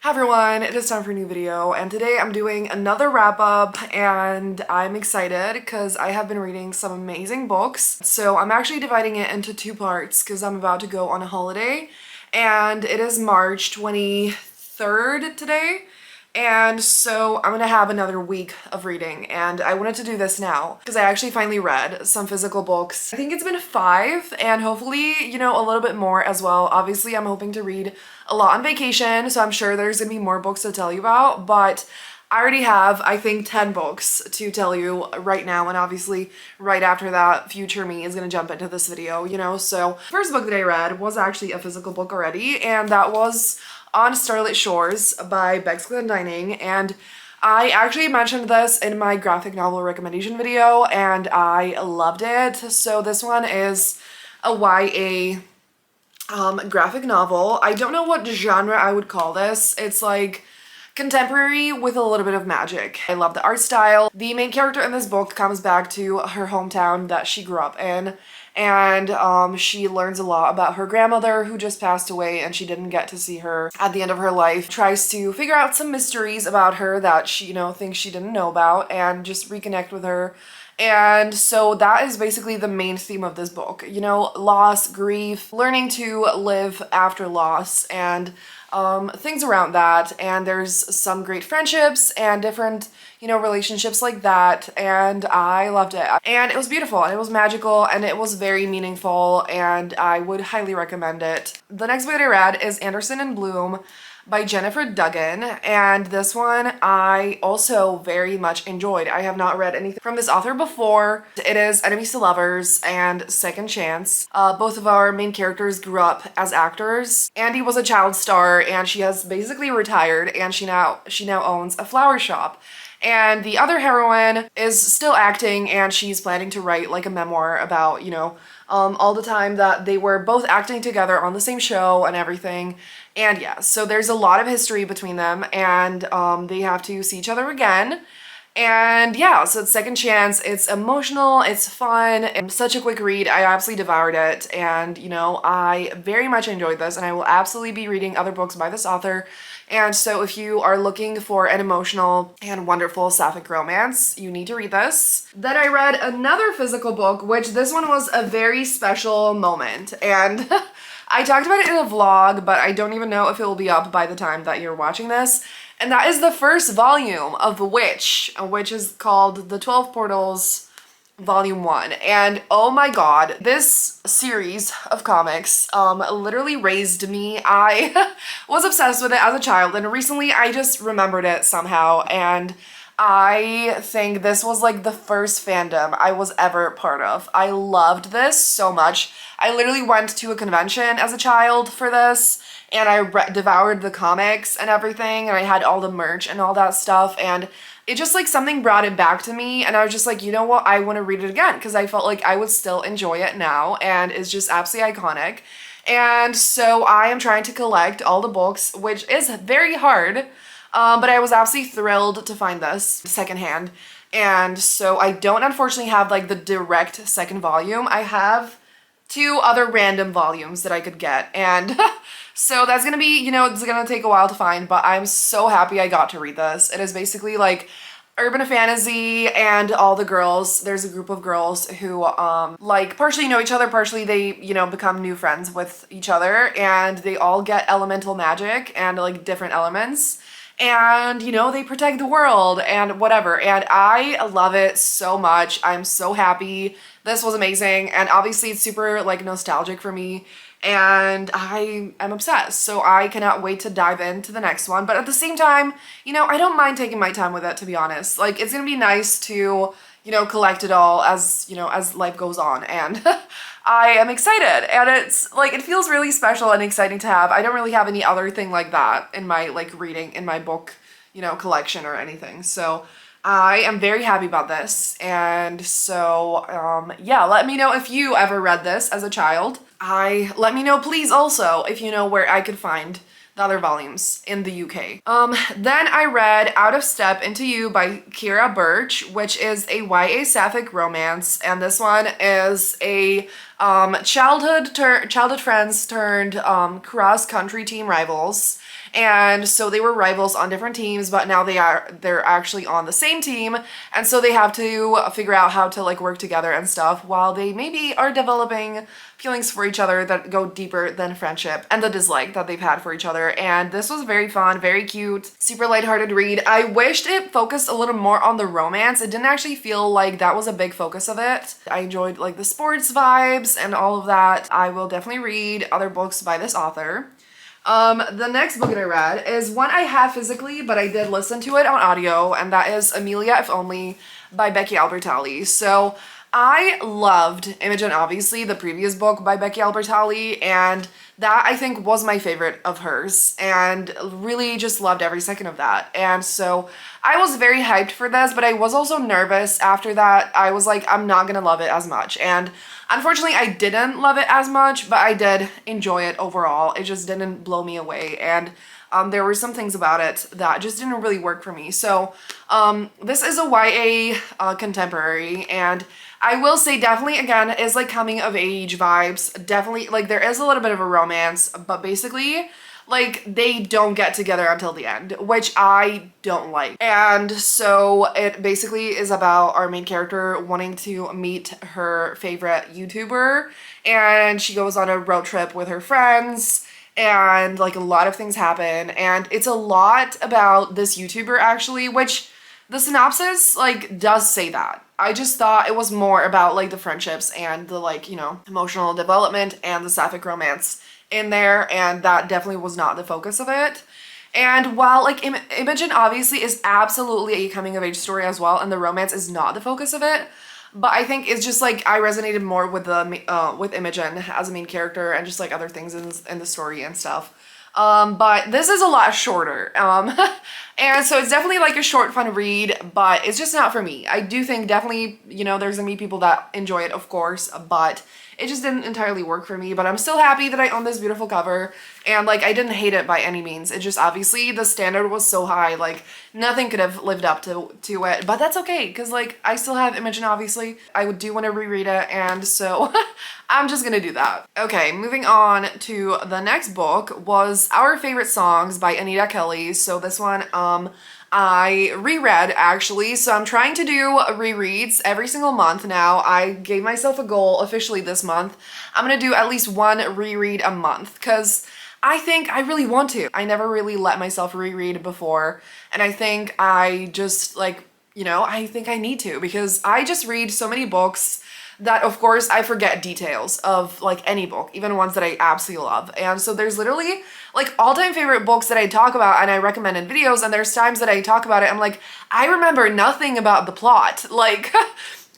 Hi everyone, it is time for a new video, and today I'm doing another wrap up, and I'm excited because I have been reading some amazing books. So I'm actually dividing it into two parts because I'm about to go on a holiday, and it is March 23rd today. And so I'm gonna have another week of reading, and I wanted to do this now because I actually finally read some physical books. I think it's been 5 and hopefully, a little bit more as well. Obviously, I'm hoping to read a lot on vacation, so I'm sure there's gonna be more books to tell you about, but I already have, I think, 10 books to tell you right now, and obviously right after that, future me is gonna jump into this video, So first book that I read was actually a physical book already, and that was On Starlit Shores by Bex Glendining, and I actually mentioned this in my graphic novel recommendation video, and I loved it. So this one is a YA graphic novel. I don't know what genre I would call this. It's like contemporary with a little bit of magic. I love the art style. The main character in this book comes back to her hometown that she grew up in, and she learns a lot about her grandmother who just passed away and she didn't get to see her at the end of her life. Tries to figure out some mysteries about her that she, thinks she didn't know about and just reconnect with her. And so that is basically the main theme of this book, loss, grief, learning to live after loss, and things around that. And there's some great friendships and different, relationships like that. And I loved it. And it was beautiful and it was magical and it was very meaningful, and I would highly recommend it. The next book that I read is Anderson and Bloom by Jennifer Duggan, and this one I also very much enjoyed. I have not read anything from this author before. It is Enemies to Lovers and Second Chance. Both of our main characters grew up as actors. Andy was a child star and she has basically retired, and she now owns a flower shop. And the other heroine is still acting, and she's planning to write like a memoir about, all the time that they were both acting together on the same show and everything. And yeah, so there's a lot of history between them, and they have to see each other again. And yeah, so it's Second Chance. It's emotional, it's fun, and such a quick read. I absolutely devoured it, and I very much enjoyed this, and I will absolutely be reading other books by this author. And so if you are looking for an emotional and wonderful sapphic romance, you need to read this. Then I read another physical book, which this one was a very special moment, and I talked about it in a vlog, but I don't even know if it will be up by the time that you're watching this. And that is the first volume of The Witch, which is called The 12 Portals Volume 1. And oh my god, this series of comics literally raised me. I was obsessed with it as a child, and recently I just remembered it somehow, and I think this was like the first fandom I was ever part of. I loved this so much. I literally went to a convention as a child for this, and I devoured the comics and everything, and I had all the merch and all that stuff, and it just like something brought it back to me, and I was just like, you know what, I want to read it again because I felt like I would still enjoy it now, and it's just absolutely iconic. And so I am trying to collect all the books, which is very hard, but I was absolutely thrilled to find this secondhand. And so I don't unfortunately have like the direct second volume. I have 2 other random volumes that I could get, and so that's gonna be, it's gonna take a while to find, but I'm so happy I got to read this. It is basically like urban fantasy, and all the girls, there's a group of girls who like partially know each other, partially they, become new friends with each other, and they all get elemental magic and like different elements. And they protect the world and whatever, and I love it so much. I'm so happy. This was amazing, and obviously it's super like nostalgic for me, and I am obsessed, so I cannot wait to dive into the next one. But at the same time, I don't mind taking my time with it, to be honest. Like, it's gonna be nice to collect it all as as life goes on, and I am excited, and it's like, it feels really special and exciting to have. I don't really have any other thing like that in my like reading, in my book, collection or anything. So I am very happy about this. And so yeah, let me know if you ever read this as a child. Let me know please also if you know where I could find the other volumes in the UK. Then I read Out of Step Into You by Kira Birch, which is a YA sapphic romance, and this one is a childhood friends turned cross-country team rivals, And so they were rivals on different teams, but now they're actually on the same team. And so they have to figure out how to like work together and stuff while they maybe are developing feelings for each other that go deeper than friendship and the dislike that they've had for each other. And this was very fun, very cute, super lighthearted read. I wished it focused a little more on the romance. It didn't actually feel like that was a big focus of it. I enjoyed like the sports vibes and all of that. I will definitely read other books by this author. The next book that I read is one I have physically, but I did listen to it on audio, and that is Amelia If Only by Becky Albertalli. So I loved Imogen, obviously, the previous book by Becky Albertalli, and that I think was my favorite of hers, and really just loved every second of that. And so I was very hyped for this, but I was also nervous after that. I was like, I'm not gonna love it as much. And unfortunately, I didn't love it as much, but I did enjoy it overall. It just didn't blow me away. And there were some things about it that just didn't really work for me. So this is a YA contemporary, and I will say definitely, again, is like coming of age vibes. Definitely, like there is a little bit of a romance, but basically like they don't get together until the end, which I don't like. And so it basically is about our main character wanting to meet her favorite YouTuber, and she goes on a road trip with her friends, and like a lot of things happen, and it's a lot about this YouTuber actually, which the synopsis like does say that. I just thought it was more about like the friendships and the like, you know, emotional development and the sapphic romance in there, and that definitely was not the focus of it. And while like Imogen obviously is absolutely a coming of age story as well, and the romance is not the focus of it, but I think it's just like I resonated more with the with Imogen as a main character and just like other things in the story and stuff. But this is a lot shorter. And so it's definitely like a short, fun read, but it's just not for me. I do think definitely, you know, there's gonna be people that enjoy it, of course, but it just didn't entirely work for me. But I'm still happy that I own this beautiful cover, and like I didn't hate it by any means. It just obviously the standard was so high, like nothing could have lived up to it, but that's okay, because like I still have Imogen, obviously. I do want to reread it, and so I'm just gonna do that. Okay, moving on to the next book was Our Favorite Songs by Anita Kelly. So this one I reread actually, so I'm trying to do rereads every single month now. I gave myself a goal officially this month. I'm gonna do at least one reread a month, because I think I really want to. I never really let myself reread before, and I think I just like, you know, I think I need to, because I just read so many books that of course I forget details of like any book, even ones that I absolutely love. And so there's literally like all-time favorite books that I talk about and I recommend in videos, and there's times that I talk about it, I'm like, I remember nothing about the plot. Like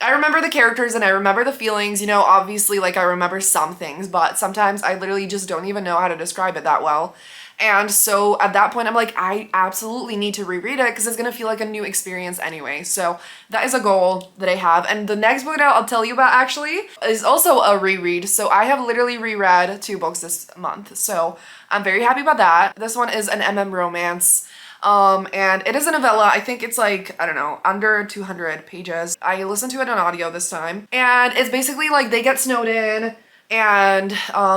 I remember the characters and I remember the feelings, you know, obviously like I remember some things, but sometimes I literally just don't even know how to describe it that well. And so at that point, I'm like, I absolutely need to reread it because it's gonna feel like a new experience anyway. So that is a goal that I have. And the next book that I'll tell you about actually is also a reread. So I have literally reread 2 books this month. So I'm very happy about that. This one is an MM romance. And it is a novella. I think it's like, I don't know, under 200 pages. I listened to it on audio this time. And it's basically like they get snowed in, and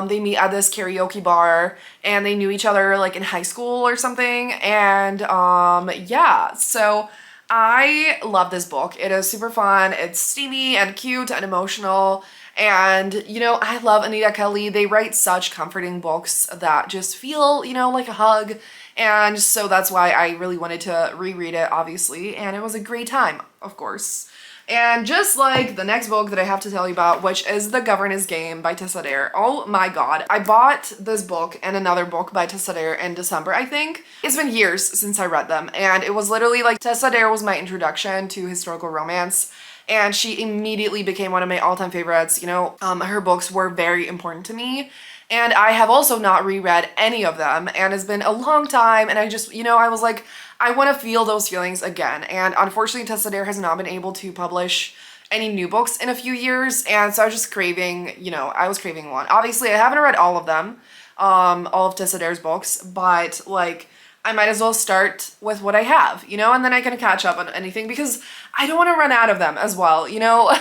they meet at this karaoke bar, and they knew each other like in high school or something. And yeah, so I love this book. It is super fun. It's steamy and cute and emotional. And, you know, I love Anita Kelly. They write such comforting books that just feel, you know, like a hug. And so that's why I really wanted to reread it, obviously. And it was a great time, of course. And just like the next book that I have to tell you about, which is The Governess Game by Tessa Dare. Oh my god. I bought this book and another book by Tessa Dare in December, I think. It's been years since I read them, and it was literally like Tessa Dare was my introduction to historical romance, and she immediately became one of my all-time favorites. You know, her books were very important to me. And I have also not reread any of them, and it's been a long time, and I just, you know, I was like, I want to feel those feelings again. And unfortunately, Tessa Dare has not been able to publish any new books in a few years, and so I was just craving, you know, I was craving one. Obviously, I haven't read all of them, all of Tessa Dare's books, but like, I might as well start with what I have, you know, and then I can catch up on anything, because I don't want to run out of them as well, you know?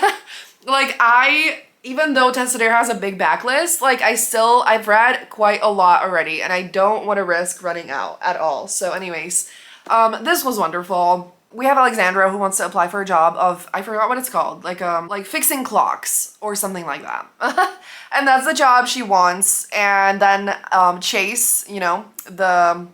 Like, I Even though Tessa Dare has a big backlist, like I've read quite a lot already and I don't want to risk running out at all. So anyways, this was wonderful. We have Alexandra who wants to apply for a job of, I forgot what it's called, like fixing clocks or something like that. And that's the job she wants. And then Chase, you know, the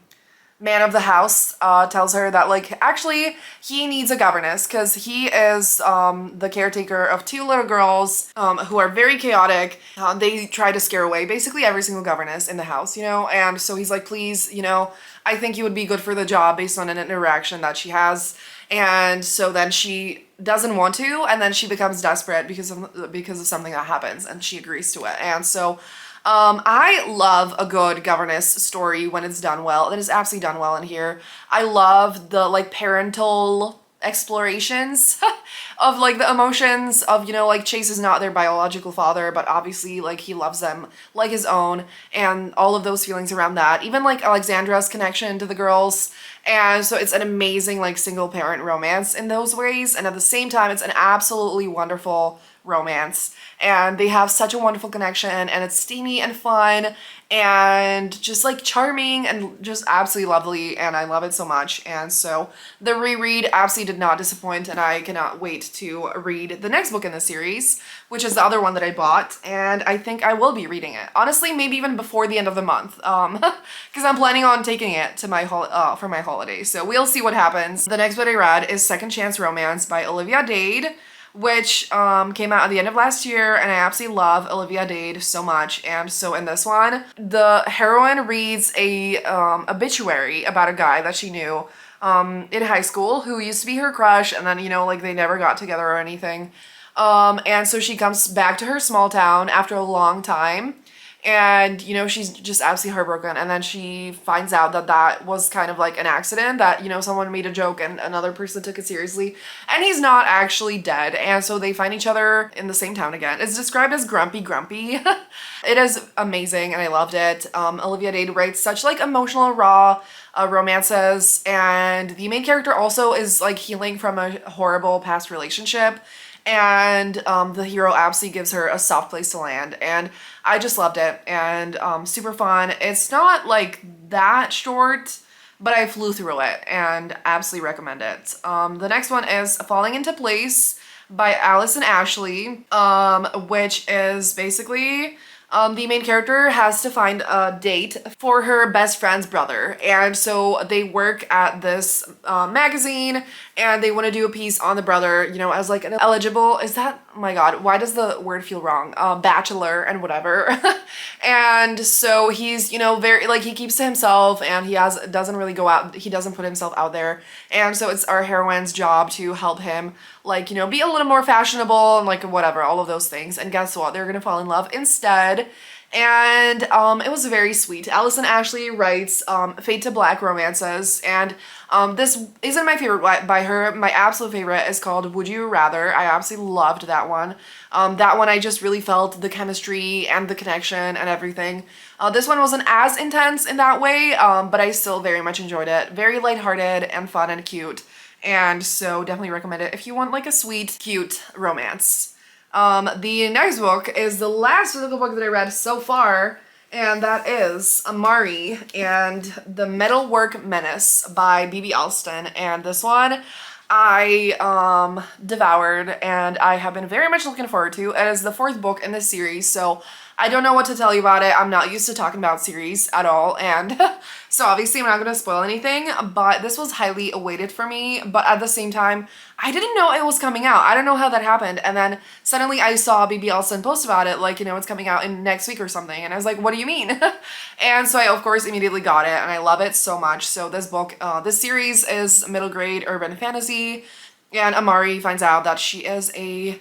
man of the house, tells her that like actually he needs a governess because he is the caretaker of two little girls who are very chaotic. They try to scare away basically every single governess in the house, you know, and so he's like, please, you know, I think you would be good for the job based on an interaction that she has. And so then she doesn't want to, and then she becomes desperate because of something that happens, and she agrees to it. And so I love a good governess story when it's done well. It is absolutely done well in here. I love the like parental explorations of like the emotions of, you know, like Chase is not their biological father, but obviously like he loves them like his own, and all of those feelings around that. Even like Alexandra's connection to the girls. And so it's an amazing like single parent romance in those ways, and at the same time it's an absolutely wonderful romance, and they have such a wonderful connection, and it's steamy and fun and just like charming and just absolutely lovely, and I love it so much. And so the reread absolutely did not disappoint, and I cannot wait to read the next book in the series, which is the other one that I bought, and I think I will be reading it. Honestly, maybe even before the end of the month, because I'm planning on taking it to my for my holiday, so we'll see what happens. The next book I read is Second Chance Romance by Olivia Dade, which came out at the end of last year, and I absolutely love Olivia Dade so much. And so in this one, the heroine reads a obituary about a guy that she knew in high school who used to be her crush, and then, you know, like they never got together or anything. And so she comes back to her small town after a long time, and, you know, she's just absolutely heartbroken. And then she finds out that that was kind of like an accident, that, you know, someone made a joke and another person took it seriously, and he's not actually dead. And so they find each other in the same town again. It's described as grumpy. It is amazing, and I loved it. Olivia Dade writes such like emotional, raw romances, and the main character also is like healing from a horrible past relationship. And the hero absolutely gives her a soft place to land, and I just loved it. And super fun. It's not like that short, but I flew through it and absolutely recommend it. The next one is Falling into Place by Allison Ashley, which is basically the main character has to find a date for her best friend's brother. And so they work at this magazine, and they want to do a piece on the brother, you know, as like an eligible, is that, oh my god, why does the word feel wrong? Bachelor and whatever. And so he's, you know, very, like, he keeps to himself, and he doesn't really go out, he doesn't put himself out there. And so it's our heroine's job to help him, like, you know, be a little more fashionable and like whatever, all of those things. And guess what? They're gonna fall in love instead. And it was very sweet. Allison Ashley writes Fade to Black romances, and this isn't my favorite by her. My absolute favorite is called Would You Rather. I absolutely loved that one. That one I just really felt the chemistry and the connection and everything. This one wasn't as intense in that way, but I still very much enjoyed it. Very lighthearted and fun and cute, and so definitely recommend it if you want like a sweet, cute romance. The next book is the last physical book that I read so far, and that is Amari and the Metalwork Menace by B.B. Alston. And this one I devoured, and I have been very much looking forward to. It is the fourth book in this series, so I don't know what to tell you about it. I'm not used to talking about series at all, and so obviously I'm not going to spoil anything, but this was highly awaited for me. But at the same time, I didn't know it was coming out. I don't know how that happened, and then suddenly I saw B.B. Alston post about it, like, you know, it's coming out in next week or something, and I was like, what do you mean? And so I, of course, immediately got it, and I love it so much. So this book, this series is middle grade urban fantasy, and Amari finds out that she is a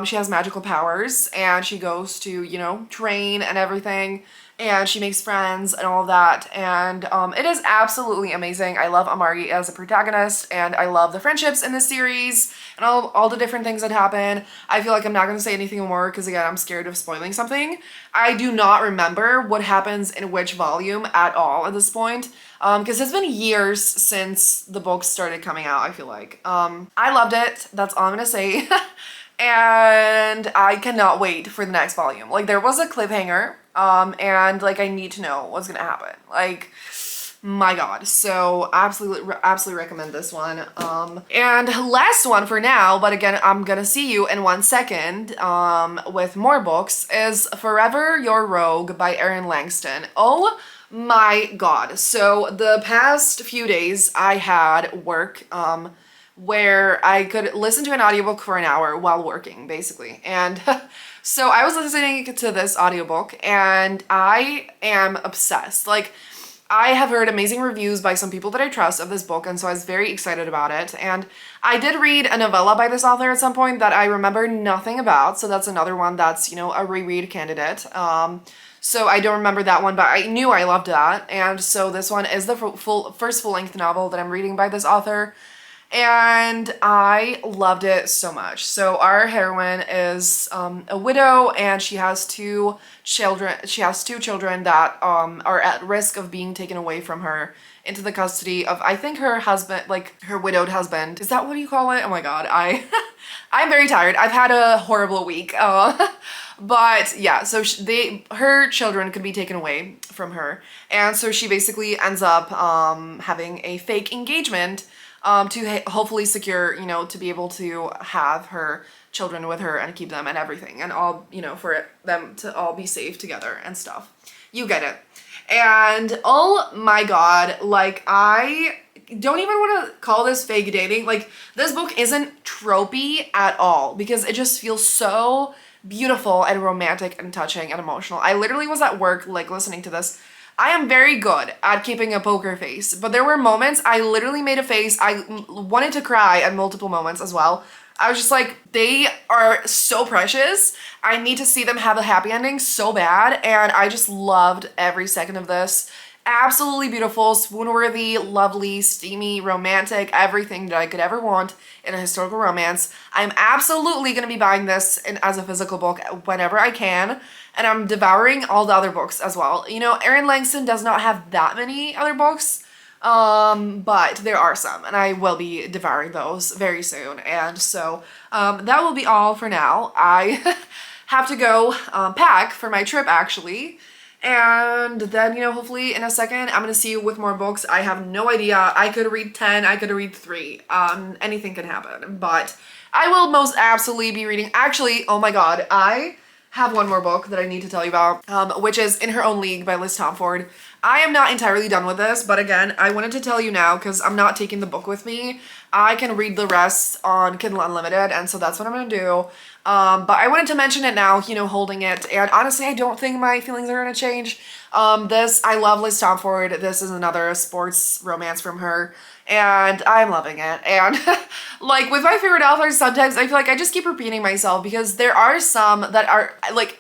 she has magical powers, and she goes to, you know, train and everything, and she makes friends and all of that, and it is absolutely amazing. I love Amari as a protagonist, and I love the friendships in this series and all the different things that happen. I feel like I'm not going to say anything more because, again, I'm scared of spoiling something. I do not remember what happens in which volume at all at this point, because it's been years since the books started coming out, I feel like. I loved it. That's all I'm going to say. and I cannot wait for the next volume. Like, there was a cliffhanger, and like I need to know what's gonna happen. Like, my god. So absolutely recommend this one. And last one for now, but again, I'm gonna see you in 1 second with more books, is Forever Your Rogue by Erin Langston. Oh my god. So the past few days I had work where I could listen to an audiobook for an hour while working, basically. And so I was listening to this audiobook and I am obsessed. Like, I have heard amazing reviews by some people that I trust of this book, and so I was very excited about it. And I did read a novella by this author at some point that I remember nothing about, so that's another one that's, you know, a reread candidate. So I don't remember that one, but I knew I loved that. And so this one is the first full-length novel that I'm reading by this author, and I loved it so much. So our heroine is a widow, and she has two children. She has two children that are at risk of being taken away from her into the custody of, I think, her husband, like her widowed husband. Is that what you call it? Oh my god, I'm very tired. I've had a horrible week. But yeah, so her children could be taken away from her, and so she basically ends up having a fake engagement to hopefully secure, you know, to be able to have her children with her and keep them and everything, and all, you know, for them to all be safe together and stuff. You get it. And oh my god, like, I don't even want to call this fake dating. Like, this book isn't tropey at all because it just feels so beautiful and romantic and touching and emotional. I literally was at work, like, listening to this. I am very good at keeping a poker face, but there were moments I literally made a face. I wanted to cry at multiple moments as well. I was just like, they are so precious. I need to see them have a happy ending so bad, and I just loved every second of this. Absolutely beautiful, swoon-worthy, lovely, steamy, romantic, everything that I could ever want in a historical romance. I'm absolutely going to be buying this as a physical book whenever I can, and I'm devouring all the other books as well. You know, Erin Langston does not have that many other books, but there are some, and I will be devouring those very soon. And so that will be all for now. I have to go pack for my trip, actually. And then, you know, hopefully in a second, I'm gonna see you with more books. I have no idea. I could read 10, I could read 3. Anything can happen. But I will most absolutely be reading. Actually, oh my god, I have one more book that I need to tell you about, which is In Her Own League by Liz Tomford. I am not entirely done with this, but again, I wanted to tell you now because I'm not taking the book with me. I can read the rest on Kindle Unlimited, and so that's what I'm gonna do. But I wanted to mention it now, you know, holding it, and honestly, I don't think my feelings are gonna change. I love Liz Tomford. This is another sports romance from her, and I'm loving it. And like with my favorite authors, sometimes I feel like I just keep repeating myself because there are some that are like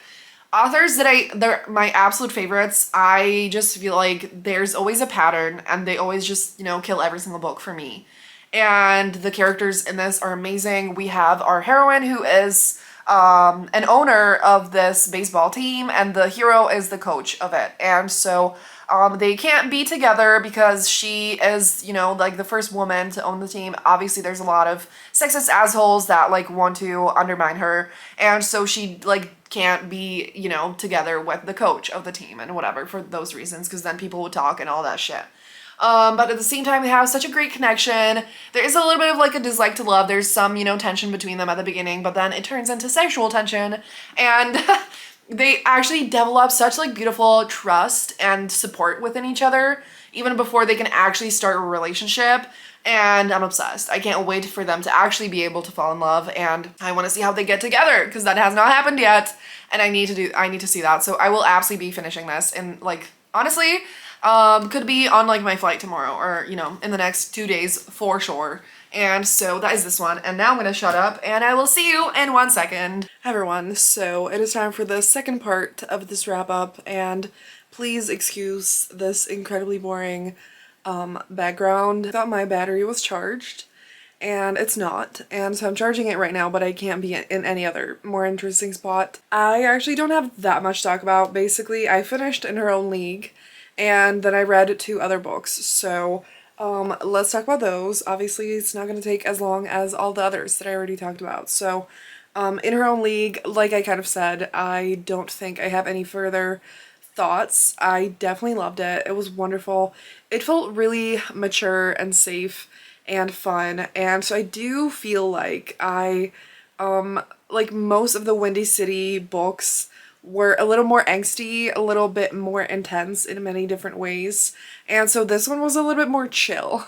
authors that they're my absolute favorites. I just feel like there's always a pattern, and they always just, you know, kill every single book for me. And the characters in this are amazing. We have our heroine who is an owner of this baseball team, and the hero is the coach of it. And so they can't be together because she is, you know, like the first woman to own the team. Obviously, there's a lot of sexist assholes that like want to undermine her, and so she like can't be, you know, together with the coach of the team and whatever for those reasons, because then people would talk and all that shit. But at the same time, they have such a great connection. There is a little bit of like a dislike to love. There's some, you know, tension between them at the beginning, but then it turns into sexual tension, and they actually develop such like beautiful trust and support within each other, even before they can actually start a relationship. And I'm obsessed. I can't wait for them to actually be able to fall in love, and I want to see how they get together because that has not happened yet, and I need to see that. So I will absolutely be finishing this, and like honestly, could be on like my flight tomorrow, or you know, in the next 2 days for sure. And so that is this one, and now I'm gonna shut up and I will see you in 1 second. Hi everyone, so it is time for the second part of this wrap up, and please excuse this incredibly boring background. I thought my battery was charged, and it's not, and so I'm charging it right now, but I can't be in any other more interesting spot. I actually don't have that much to talk about. Basically, I finished In Her Own League, and then I read 2 other books, so let's talk about those. Obviously, it's not going to take as long as all the others that I already talked about. So In Her Own League, like I kind of said, I don't think I have any further thoughts. I definitely loved it. It was wonderful. It felt really mature and safe and fun. And so I do feel like like most of the Windy City books were a little more angsty, a little bit more intense in many different ways. And so this one was a little bit more chill,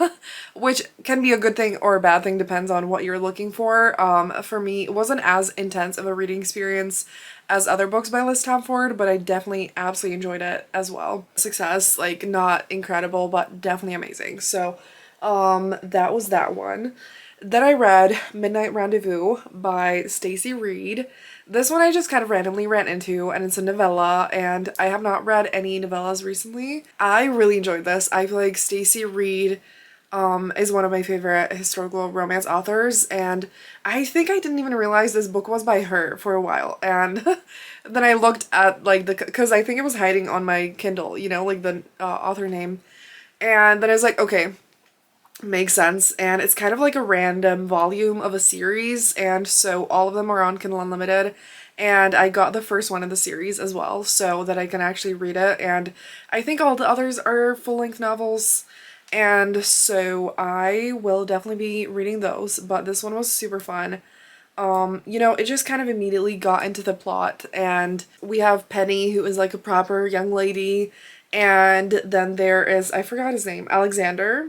which can be a good thing or a bad thing, depends on what you're looking for. For me, it wasn't as intense of a reading experience as other books by Liz Tomford, but I definitely absolutely enjoyed it as well. Success, like not incredible, but definitely amazing. So that was that one. Then I read Midnight Rendezvous by Stacy Reid. This one I just kind of randomly ran into, and it's a novella, and I have not read any novellas recently. I really enjoyed this. I feel like Stacy Reid is one of my favorite historical romance authors, and I think I didn't even realize this book was by her for a while, and then I looked at like because I think it was hiding on my Kindle, you know, like the author name, and then I was like, okay, makes sense. And it's kind of like a random volume of a series, and so all of them are on Kindle Unlimited, and I got the first one of the series as well so that I can actually read it, and I think all the others are full-length novels, and so I will definitely be reading those, but this one was super fun. You know, it just kind of immediately got into the plot, and we have Penny, who is like a proper young lady, and then there is, I forgot his name, Alexander,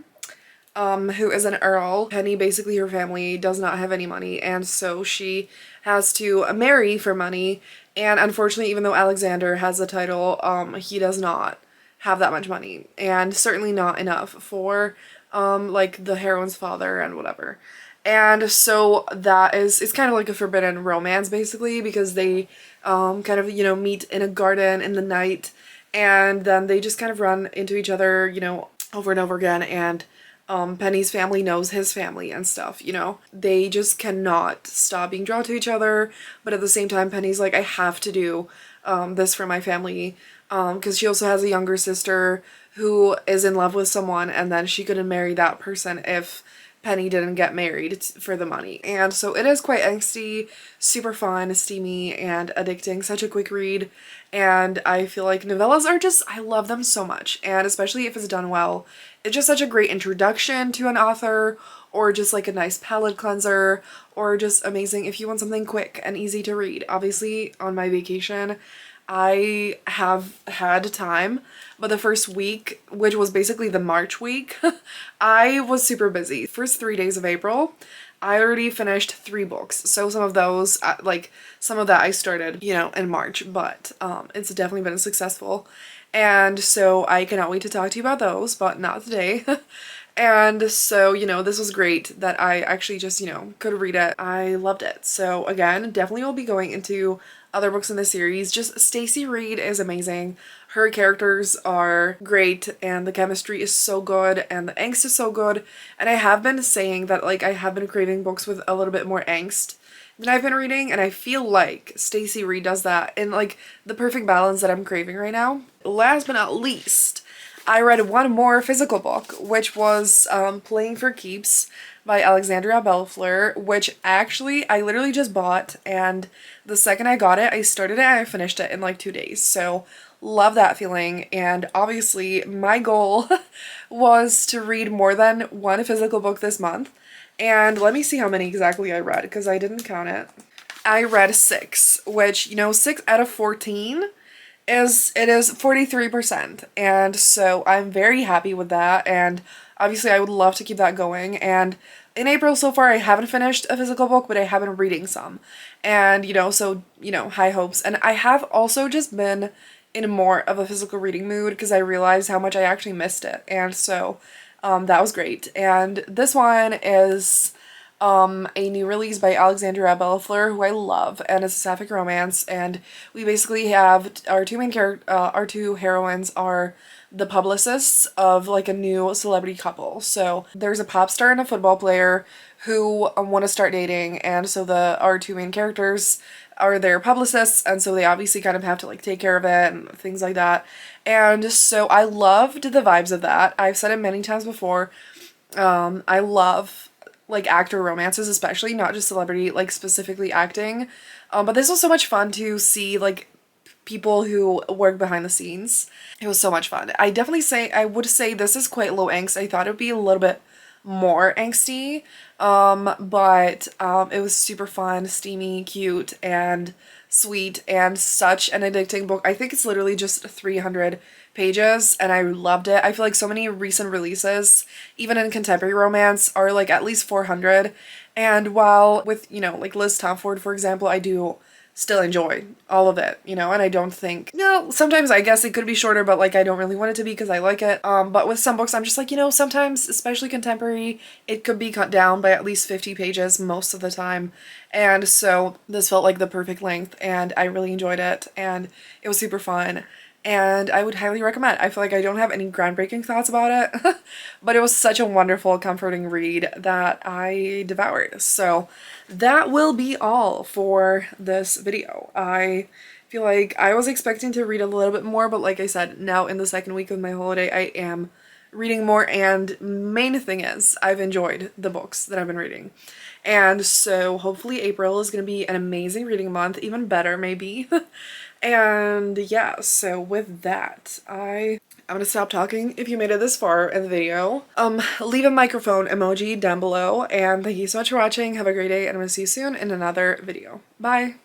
who is an earl. Penny, basically her family does not have any money, and so she has to marry for money, and unfortunately, even though Alexander has a title, he does not have that much money, and certainly not enough for, like, the heroine's father and whatever. And so that is, it's kind of like a forbidden romance, basically, because they, kind of, you know, meet in a garden in the night, and then they just kind of run into each other, you know, over and over again, and Penny's family knows his family and stuff, you know? They just cannot stop being drawn to each other, but at the same time, Penny's like, I have to do this for my family, because she also has a younger sister who is in love with someone, and then she couldn't marry that person if Penny didn't get married for the money. And so it is quite angsty, super fun, steamy, and addicting. Such a quick read. And I feel like novellas are just, I love them so much. And especially if it's done well, it's just such a great introduction to an author, or just like a nice palate cleanser, or just amazing if you want something quick and easy to read. Obviously, on my vacation, I have had time, but the first week, which was basically the March week, I was super busy. First 3 days of April, I already finished 3 books. So some of those, like some of that I started, you know, in March, but it's definitely been successful. And so I cannot wait to talk to you about those, but not today. And so, you know, this was great that I actually just, you know, could read it. I loved it. So again, definitely will be going into other books in the series. Just Stacy Reid is amazing. Her characters are great, and the chemistry is so good, and the angst is so good. And I have been saying that, like, I have been craving books with a little bit more angst than I've been reading, and I feel like Stacy Reid does that in, like, the perfect balance that I'm craving right now. Last but not least, I read one more physical book, which was Playing for Keeps by Alexandria Bellefleur, which actually I literally just bought, and the second I got it, I started it and I finished it in like 2 days. So love that feeling, and obviously my goal was to read more than one physical book this month, and let me see how many exactly I read, because I didn't count it. I read 6, which, you know, 6 out of 14 is 43%, and so I'm very happy with that, and obviously I would love to keep that going. And in April so far I haven't finished a physical book, but I have been reading some, and you know, so, you know, high hopes. And I have also just been in more of a physical reading mood because I realized how much I actually missed it, and so that was great. And this one is a new release by Alexandria Bellefleur, who I love, and it's a sapphic romance, and we basically have our our two heroines are the publicists of like a new celebrity couple. So there's a pop star and a football player who want to start dating, and so our two main characters are their publicists, and so they obviously kind of have to like take care of it and things like that. And so I loved the vibes of that. I've said it many times before. I love like actor romances, especially, not just celebrity, like specifically acting. But this was so much fun to see like people who work behind the scenes. It was so much fun. I would say this is quite low angst. I thought it would be a little bit more angsty, but it was super fun, steamy, cute, and sweet, and such an addicting book. I think it's literally just 300 pages, and I loved it. I feel like so many recent releases, even in contemporary romance, are like at least 400, and while with, you know, like Liz Tomford, for example, I do still enjoy all of it, you know, and I don't think, no, sometimes I guess it could be shorter, but like I don't really want it to be because I like it. But with some books I'm just like, you know, sometimes, especially contemporary, it could be cut down by at least 50 pages most of the time. And so this felt like the perfect length, and I really enjoyed it, and it was super fun. And I would highly recommend. I feel like I don't have any groundbreaking thoughts about it, but it was such a wonderful, comforting read that I devoured. So that will be all for this video. I feel like I was expecting to read a little bit more, but like I said, now in the second week of my holiday, I am reading more, and main thing is I've enjoyed the books that I've been reading. And so hopefully April is going to be an amazing reading month, even better maybe. And yeah, so with that, I'm gonna stop talking. If you made it this far in the video, leave a microphone emoji down below, and thank you so much for watching. Have a great day, and I'm gonna see you soon in another video. Bye!